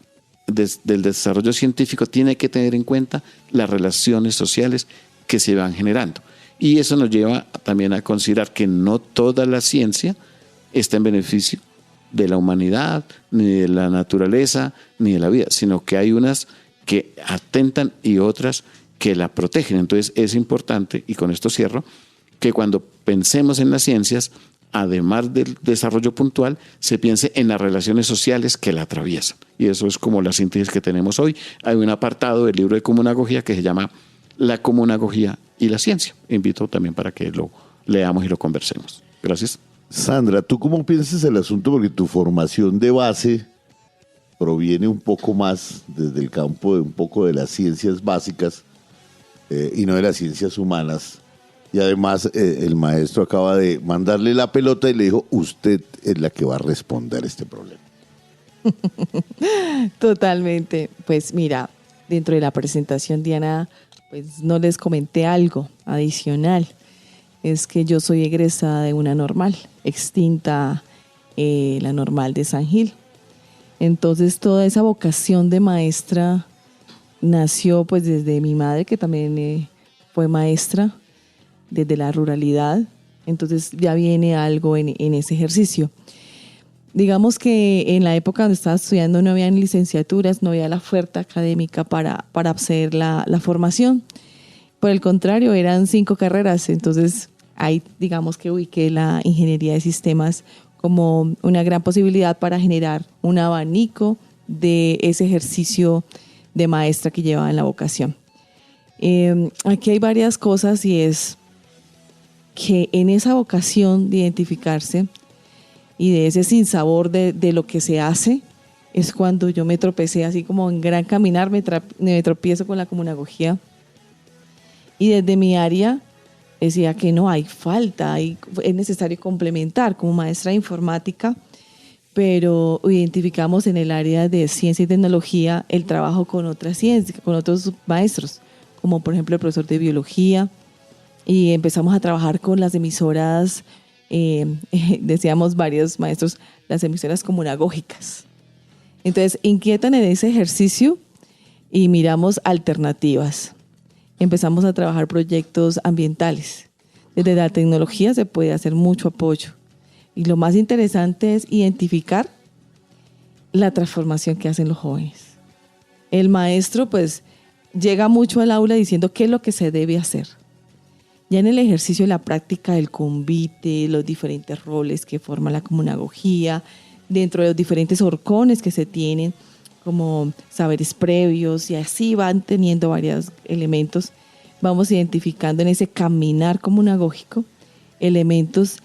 desarrollo científico tiene que tener en cuenta las relaciones sociales que se van generando. Y eso nos lleva también a considerar que no toda la ciencia está en beneficio de la humanidad, ni de la naturaleza, ni de la vida, sino que hay unas que atentan y otras que la protegen. Entonces es importante, y con esto cierro, que cuando pensemos en las ciencias, además del desarrollo puntual, se piense en las relaciones sociales que la atraviesan. Y eso es como la síntesis que tenemos hoy. Hay un apartado del libro de comunagogía que se llama La comunagogía y la ciencia. Invito también para que lo leamos y lo conversemos. Gracias. Sandra, ¿tú cómo piensas el asunto? Porque tu formación de base proviene un poco más desde el campo de un poco de las ciencias básicas y no de las ciencias humanas. Y además el maestro acaba de mandarle la pelota y le dijo, usted es la que va a responder este problema. Totalmente. Pues mira, dentro de la presentación, Diana, pues no les comenté algo adicional. Es que yo soy egresada de una normal, extinta la normal de San Gil. Entonces toda esa vocación de maestra nació pues desde mi madre, que también fue maestra, desde la ruralidad. Entonces ya viene algo en ese ejercicio. Digamos que en la época donde estaba estudiando no había licenciaturas, no había la oferta académica para hacer la formación. Por el contrario, eran 5 carreras. Entonces ahí digamos que ubiqué la ingeniería de sistemas como una gran posibilidad para generar un abanico de ese ejercicio de maestra que llevaba en la vocación. Aquí hay varias cosas, y es que en esa vocación de identificarse y de ese sinsabor de lo que se hace, es cuando yo me tropecé así como en gran caminar, me tropiezo con la comunagogía. Y desde mi área decía que no hay falta, es necesario complementar como maestra de informática, pero identificamos en el área de ciencia y tecnología el trabajo con otras ciencias, con otros maestros, como por ejemplo el profesor de biología, y empezamos a trabajar con las emisoras, decíamos varios maestros, las emisoras comunagógicas. Entonces inquietan en ese ejercicio y miramos alternativas. Empezamos a trabajar proyectos ambientales. Desde la tecnología se puede hacer mucho apoyo. Y lo más interesante es identificar la transformación que hacen los jóvenes. El maestro pues llega mucho al aula diciendo qué es lo que se debe hacer. Ya en el ejercicio de la práctica del convite, los diferentes roles que forma la comunagogía, dentro de los diferentes horcones que se tienen, como saberes previos, y así van teniendo varios elementos, vamos identificando en ese caminar comunagógico elementos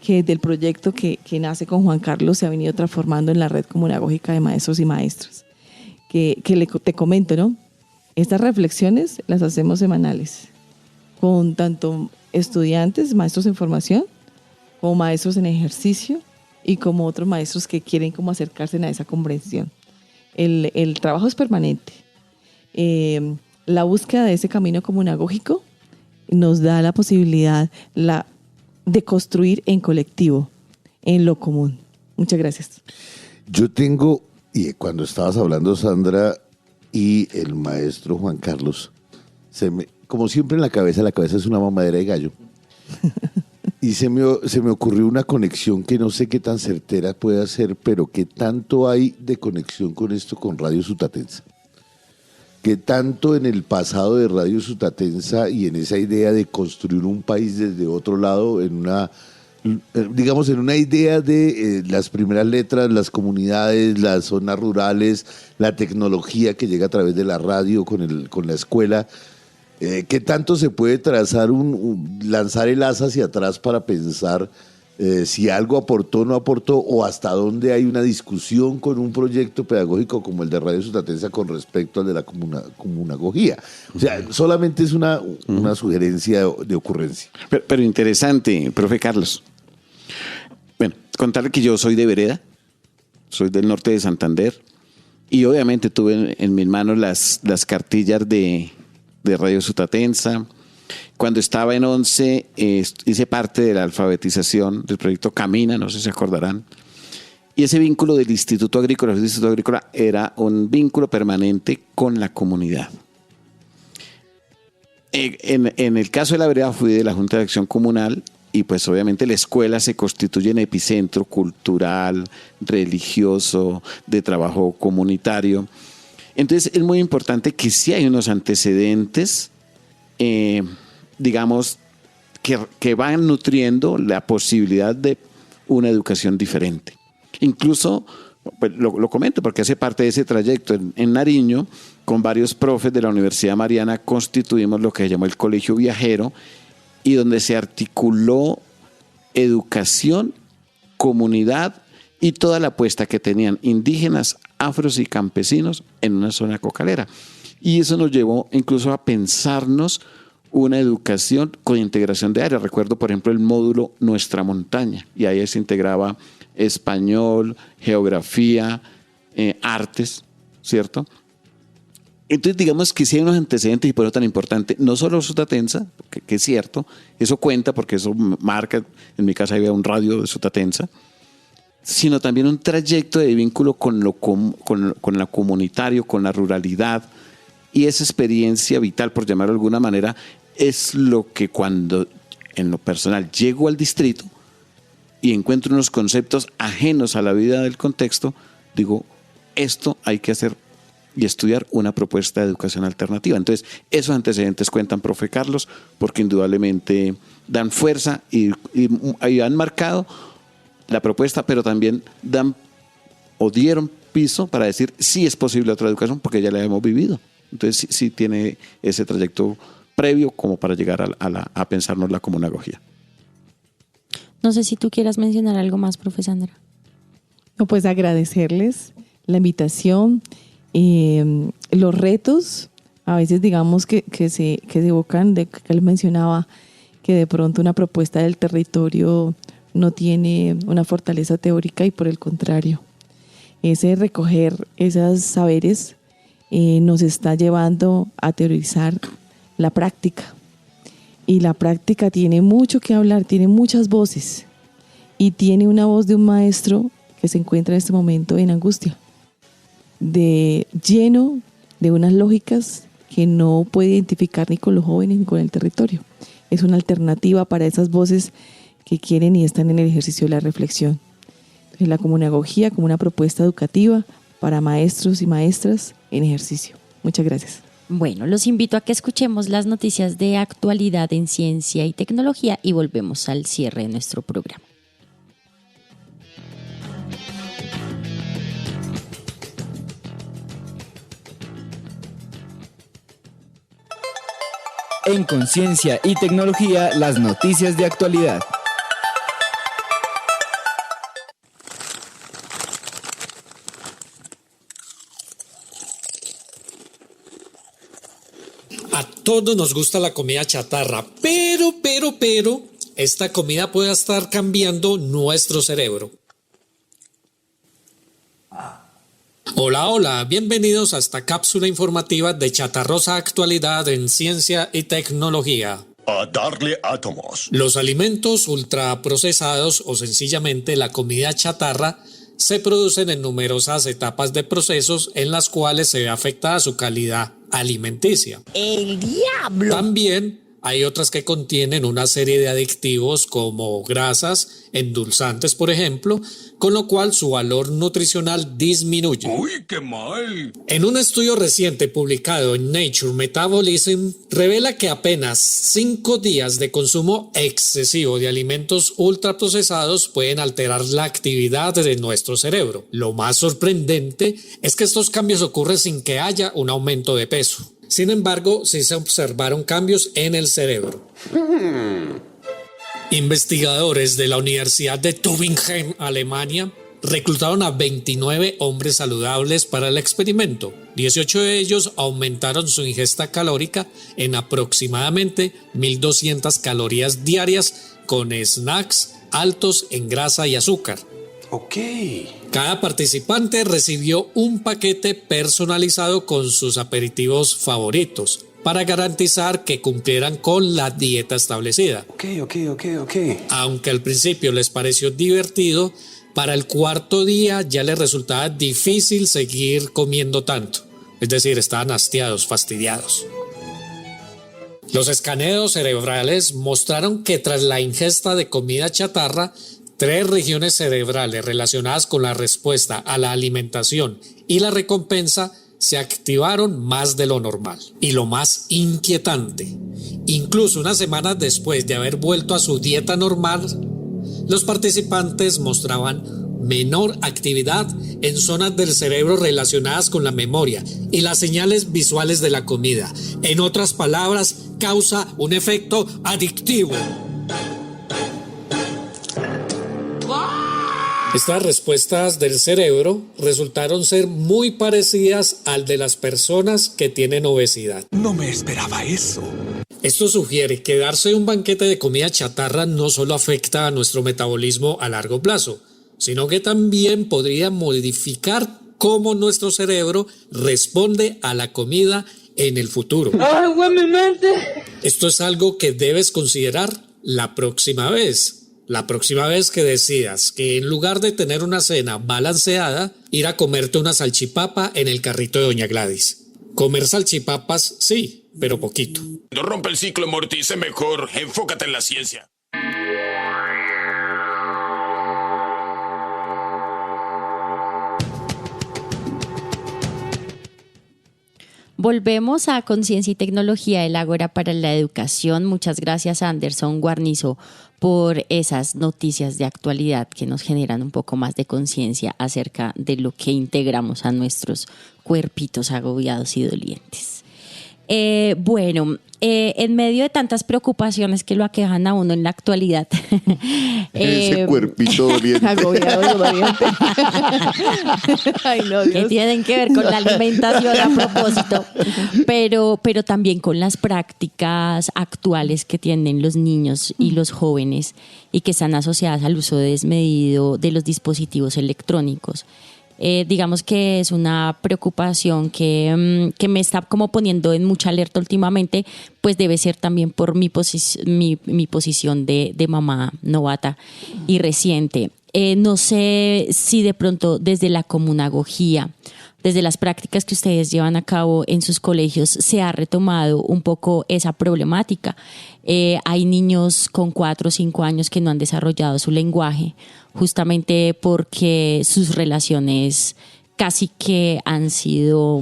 que del proyecto que nace con Juan Carlos se ha venido transformando en la red comunagógica de maestros y maestras. Te comento, ¿no? Estas reflexiones las hacemos semanales con tanto estudiantes, maestros en formación, como maestros en ejercicio y como otros maestros que quieren como acercarse a esa comprensión. El trabajo es permanente. La búsqueda de ese camino comunagógico nos da la posibilidad de construir en colectivo, en lo común. Muchas gracias. Yo tengo, y cuando estabas hablando, Sandra, y el maestro Juan Carlos, como siempre en la cabeza es una mamadera de gallo. Y se me ocurrió una conexión que no sé qué tan certera puede ser, pero qué tanto hay de conexión con esto con Radio Sutatensa. Que tanto en el pasado de Radio Sutatensa y en esa idea de construir un país desde otro lado, en una idea de las primeras letras, las comunidades, las zonas rurales, la tecnología que llega a través de la radio con la escuela, ¿qué tanto se puede trazar lanzar el asa hacia atrás para pensar si algo aportó o no aportó, o hasta dónde hay una discusión con un proyecto pedagógico como el de Radio Sutatensa con respecto al de la comunagogía? O sea, solamente es una sugerencia de ocurrencia. Pero interesante, profe Carlos. Bueno, contarle que yo soy de Vereda, soy del norte de Santander, y obviamente tuve en mis manos las cartillas de Radio Sutatensa. Cuando estaba en 11 hice parte de la alfabetización del proyecto Camina, no sé si se acordarán. Y ese vínculo del Instituto Agrícola, era un vínculo permanente con la comunidad. En el caso de la Vereda fui de la Junta de Acción Comunal, y pues obviamente la escuela se constituye en epicentro cultural, religioso, de trabajo comunitario. Entonces es muy importante que sí hay unos antecedentes, digamos, que van nutriendo la posibilidad de una educación diferente. Incluso, pues, lo comento porque hace parte de ese trayecto. En Nariño, con varios profes de la Universidad Mariana, constituimos lo que se llamó el Colegio Viajero, y donde se articuló educación, comunidad y toda la apuesta que tenían indígenas, afros y campesinos en una zona cocalera. Y eso nos llevó incluso a pensarnos una educación con integración de áreas. Recuerdo, por ejemplo, el módulo Nuestra Montaña, y ahí se integraba español, geografía, artes, ¿cierto? Entonces, digamos que sí hay unos antecedentes, y por eso tan importante, no solo Sutatensa, que es cierto, eso cuenta porque eso marca, en mi casa había un radio de Sutatensa, sino también un trayecto de vínculo con lo comunitario, con la ruralidad, y esa experiencia vital, por llamarlo de alguna manera, es lo que cuando en lo personal llego al distrito y encuentro unos conceptos ajenos a la vida del contexto, digo, esto hay que hacer y estudiar una propuesta de educación alternativa. Entonces, esos antecedentes cuentan, profe Carlos, porque indudablemente dan fuerza y han marcado la propuesta, pero también dieron piso para decir sí es posible otra educación, porque ya la hemos vivido. Entonces, sí tiene ese trayecto previo como para llegar a pensarnos la comunagogía. No sé si tú quieras mencionar algo más, profe Sandra. No, pues agradecerles la invitación. Los retos, a veces digamos que se evocan, de que él mencionaba que de pronto una propuesta del territorio no tiene una fortaleza teórica, y por el contrario, ese recoger esos saberes nos está llevando a teorizar la práctica. Y la práctica tiene mucho que hablar, tiene muchas voces, y tiene una voz de un maestro que se encuentra en este momento en angustia, lleno de unas lógicas que no puede identificar ni con los jóvenes ni con el territorio. Es una alternativa para esas voces que quieren y están en el ejercicio de la reflexión. Entonces, la comunagogía como una propuesta educativa para maestros y maestras en ejercicio. Muchas gracias. Bueno, los invito a que escuchemos las noticias de actualidad en ciencia y tecnología y volvemos al cierre de nuestro programa. En Conciencia y Tecnología, las noticias de actualidad. A todos nos gusta la comida chatarra, pero, esta comida puede estar cambiando nuestro cerebro. Hola, bienvenidos a esta cápsula informativa de chatarrosa actualidad en ciencia y tecnología. A darle átomos. Los alimentos ultraprocesados o sencillamente la comida chatarra se producen en numerosas etapas de procesos en las cuales se ve afectada su calidad alimenticia. ¡El diablo! También hay otras que contienen una serie de aditivos como grasas, endulzantes por ejemplo, con lo cual su valor nutricional disminuye. ¡Uy, qué mal! En un estudio reciente publicado en Nature Metabolism, revela que apenas 5 días de consumo excesivo de alimentos ultraprocesados pueden alterar la actividad de nuestro cerebro. Lo más sorprendente es que estos cambios ocurren sin que haya un aumento de peso. Sin embargo, sí se observaron cambios en el cerebro. Investigadores de la Universidad de Tübingen, Alemania, reclutaron a 29 hombres saludables para el experimento. 18 de ellos aumentaron su ingesta calórica en aproximadamente 1.200 calorías diarias con snacks altos en grasa y azúcar. Ok. Cada participante recibió un paquete personalizado con sus aperitivos favoritos para garantizar que cumplieran con la dieta establecida. Ok. Aunque al principio les pareció divertido, para el 4.º día ya les resultaba difícil seguir comiendo tanto. Es decir, estaban hastiados, fastidiados. Los escaneos cerebrales mostraron que tras la ingesta de comida chatarra, 3 regiones cerebrales relacionadas con la respuesta a la alimentación y la recompensa se activaron más de lo normal. Y lo más inquietante, incluso unas semanas después de haber vuelto a su dieta normal, los participantes mostraban menor actividad en zonas del cerebro relacionadas con la memoria y las señales visuales de la comida. En otras palabras, causa un efecto adictivo. Estas respuestas del cerebro resultaron ser muy parecidas al de las personas que tienen obesidad. No me esperaba eso. Esto sugiere que darse un banquete de comida chatarra no solo afecta a nuestro metabolismo a largo plazo, sino que también podría modificar cómo nuestro cerebro responde a la comida en el futuro. ¡Ay, güey, mi mente! Esto es algo que debes considerar la próxima vez. La próxima vez que decidas que en lugar de tener una cena balanceada, ir a comerte una salchipapa en el carrito de Doña Gladys. Comer salchipapas, sí, pero poquito. No rompe el ciclo, Morty, sé mejor. Enfócate en la ciencia. Volvemos a Conciencia y Tecnología, el Ágora para la Educación. Muchas gracias a Anderson Guarnizo por esas noticias de actualidad que nos generan un poco más de conciencia acerca de lo que integramos a nuestros cuerpitos agobiados y dolientes. En medio de tantas preocupaciones que lo aquejan a uno en la actualidad. Ese cuerpito doliente. Agobiado y doliente. Ay, no, Dios. Que tienen que ver con la alimentación a propósito, pero también con las prácticas actuales que tienen los niños y los jóvenes y que están asociadas al uso desmedido de los dispositivos electrónicos. Digamos que es una preocupación que me está como poniendo en mucha alerta últimamente, pues debe ser también por mi posición de mamá novata y reciente. No sé si de pronto desde la comunagogía, desde las prácticas que ustedes llevan a cabo en sus colegios, se ha retomado un poco esa problemática. Hay niños con 4 o 5 años que no han desarrollado su lenguaje, justamente porque sus relaciones casi que han sido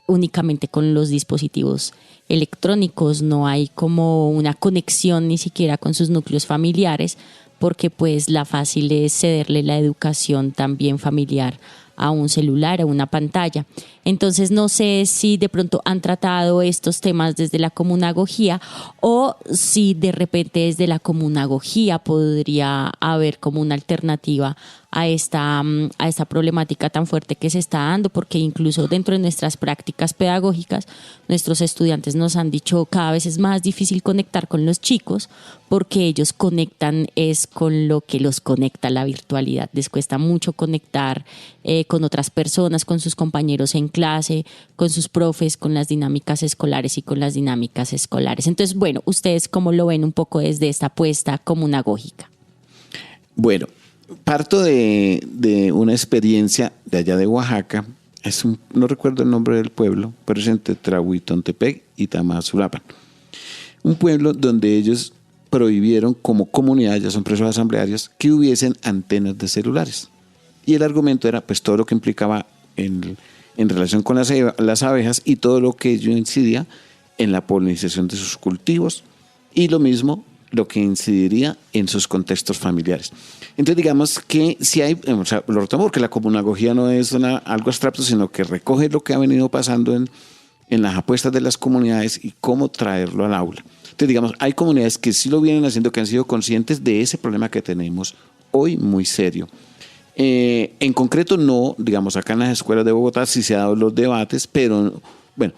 únicamente con los dispositivos electrónicos. No hay como una conexión ni siquiera con sus núcleos familiares, porque pues la fácil es cederle la educación también familiar a un celular, a una pantalla. Entonces no sé si de pronto han tratado estos temas desde la comunagogía o si de repente desde la comunagogía podría haber como una alternativa a esta problemática tan fuerte que se está dando, porque incluso dentro de nuestras prácticas pedagógicas nuestros estudiantes nos han dicho cada vez es más difícil conectar con los chicos porque ellos conectan es con lo que los conecta la virtualidad. Les cuesta mucho conectar con otras personas, con sus compañeros en clase, con sus profes, con las dinámicas escolares y con las dinámicas escolares. Entonces, bueno, ¿ustedes cómo lo ven un poco desde esta apuesta comunagógica? Bueno, parto de una experiencia de allá de Oaxaca. No recuerdo el nombre del pueblo, pero es entre Trahuitontepec y Tamazulapan. Un pueblo donde ellos prohibieron como comunidad, ya son presos asamblearios, que hubiesen antenas de celulares. Y el argumento era pues todo lo que implicaba en relación con las abejas y todo lo que ello incidía en la polinización de sus cultivos y lo mismo lo que incidiría en sus contextos familiares. Entonces digamos que si hay, o sea, lo retomo porque la comunagogía no es algo abstracto, sino que recoge lo que ha venido pasando en las apuestas de las comunidades y cómo traerlo al aula. Entonces digamos, hay comunidades que sí lo vienen haciendo, que han sido conscientes de ese problema que tenemos hoy muy serio. En concreto no, digamos, acá en las escuelas de Bogotá sí se han dado los debates, pero bueno,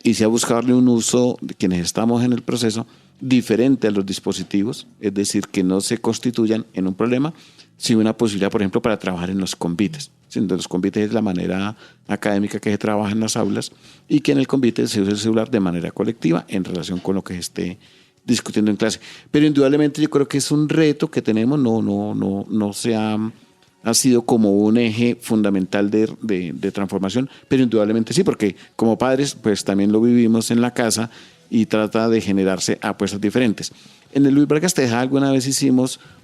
y se ha buscado darle un uso de quienes estamos en el proceso diferente a los dispositivos, es decir, que no se constituyan en un problema, sino una posibilidad, por ejemplo, para trabajar en los convites. Los convites es la manera académica que se trabaja en las aulas y que en el convite se usa el celular de manera colectiva en relación con lo que se esté discutiendo en clase. Pero indudablemente yo creo que es un reto que tenemos, no se ha sido como un eje fundamental de transformación, pero indudablemente sí, porque como padres pues también lo vivimos en la casa y trata de generarse apuestas diferentes. En el Luis Vargas Tejada alguna vez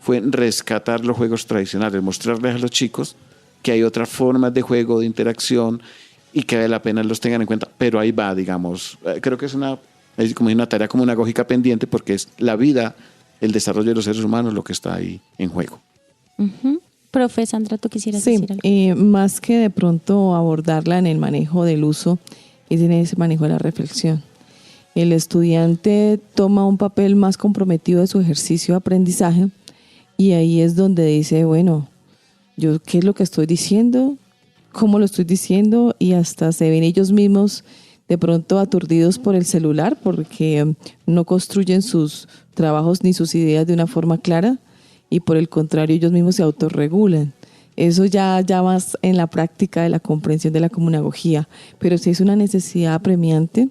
fue rescatar los juegos tradicionales, mostrarles a los chicos que hay otras formas de juego, de interacción y que vale la pena los tengan en cuenta, pero ahí va, digamos, creo que es como una tarea comunagógica pendiente porque es la vida, el desarrollo de los seres humanos lo que está ahí en juego. Uh-huh. Profe Sandra, ¿tú quisieras decir algo? Más que de pronto abordarla en el manejo del uso, es en ese manejo de la reflexión. El estudiante toma un papel más comprometido de su ejercicio de aprendizaje y ahí es donde dice, bueno, yo qué es lo que estoy diciendo, cómo lo estoy diciendo y hasta se ven ellos mismos de pronto aturdidos por el celular porque no construyen sus trabajos ni sus ideas de una forma clara y por el contrario ellos mismos se autorregulan. Eso ya más en la práctica de la comprensión de la comunagogía, pero sí es una necesidad apremiante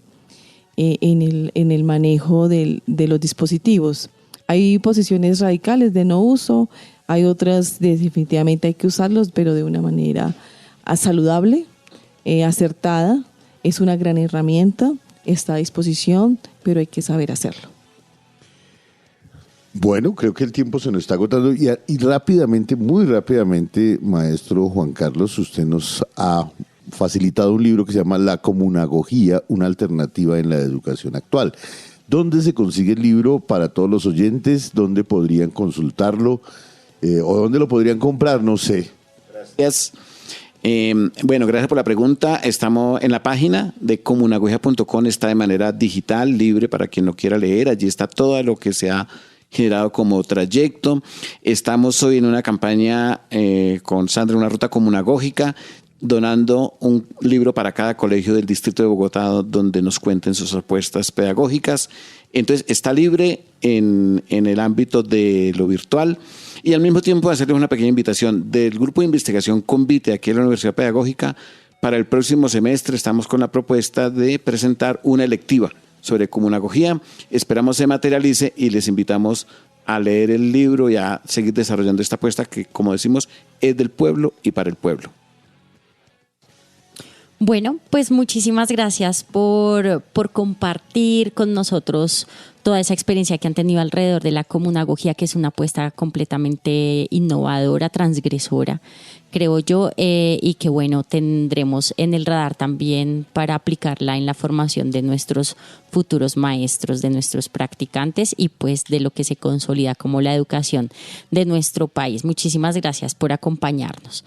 en el manejo de los dispositivos. Hay posiciones radicales de no uso, hay otras definitivamente hay que usarlos, pero de una manera saludable, acertada. Es una gran herramienta, está a disposición, pero hay que saber hacerlo. Bueno, creo que el tiempo se nos está agotando y rápidamente, muy rápidamente, maestro Juan Carlos, usted nos ha facilitado un libro que se llama La Comunagogía, una alternativa en la educación actual. ¿Dónde se consigue el libro para todos los oyentes? ¿Dónde podrían consultarlo? ¿O dónde lo podrían comprar? No sé. Gracias. Bueno, gracias por la pregunta. Estamos en la página de comunagogía.com, está de manera digital, libre para quien lo quiera leer. Allí está todo lo que se ha generado como trayecto. Estamos hoy en una campaña con Sandra, una ruta comunagógica, donando un libro para cada colegio del distrito de Bogotá donde nos cuenten sus apuestas pedagógicas. Entonces está libre en el ámbito de lo virtual y al mismo tiempo hacerles una pequeña invitación del grupo de investigación Convite aquí en la Universidad Pedagógica. Para el próximo semestre estamos con la propuesta de presentar una electiva sobre comunagogía. Esperamos se materialice y les invitamos a leer el libro y a seguir desarrollando esta apuesta que, como decimos, es del pueblo y para el pueblo. Bueno, pues muchísimas gracias por compartir con nosotros toda esa experiencia que han tenido alrededor de la comunagogía, que es una apuesta completamente innovadora, transgresora, creo yo, y que bueno, tendremos en el radar también para aplicarla en la formación de nuestros futuros maestros, de nuestros practicantes y pues de lo que se consolida como la educación de nuestro país. Muchísimas gracias por acompañarnos.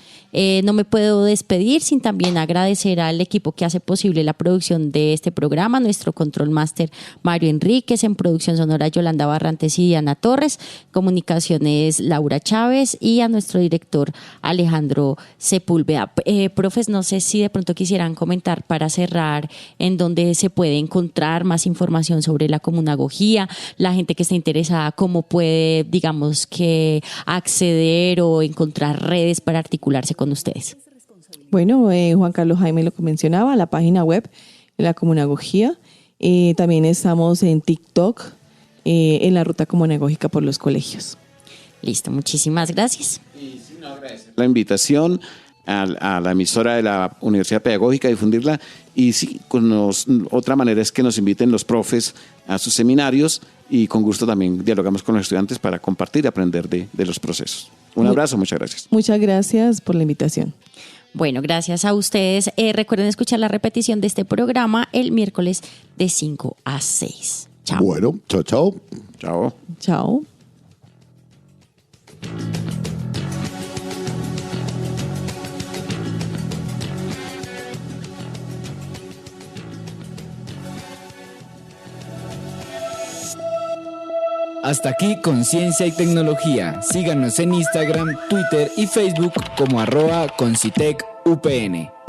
No me puedo despedir sin también agradecer al equipo que hace posible la producción de este programa, nuestro control máster Mario Enríquez, en producción sonora Yolanda Barrantes y Diana Torres, comunicaciones Laura Chávez y a nuestro director Alejandro Sepúlveda. Profes, no sé si de pronto quisieran comentar para cerrar en dónde se puede encontrar más información sobre la comunagogía, la gente que está interesada, cómo puede, digamos, que acceder o encontrar redes para articularse con ustedes. Bueno, Juan Carlos Jaime lo que mencionaba, la página web de la comunagogía. También estamos en TikTok, en la ruta comunagógica por los colegios. Listo, muchísimas gracias. La invitación a la emisora de la Universidad Pedagógica a difundirla, y sí, otra manera es que nos inviten los profes a sus seminarios y con gusto también dialogamos con los estudiantes para compartir y aprender de los procesos. Un abrazo, muchas gracias. Muchas gracias por la invitación. Bueno, gracias a ustedes. Recuerden escuchar la repetición de este programa el miércoles de 5 a 6. Chao. Bueno, chao, chao. Chao. Chao. Hasta aquí Conciencia y Tecnología. Síganos en Instagram, Twitter y Facebook como @concitecupn.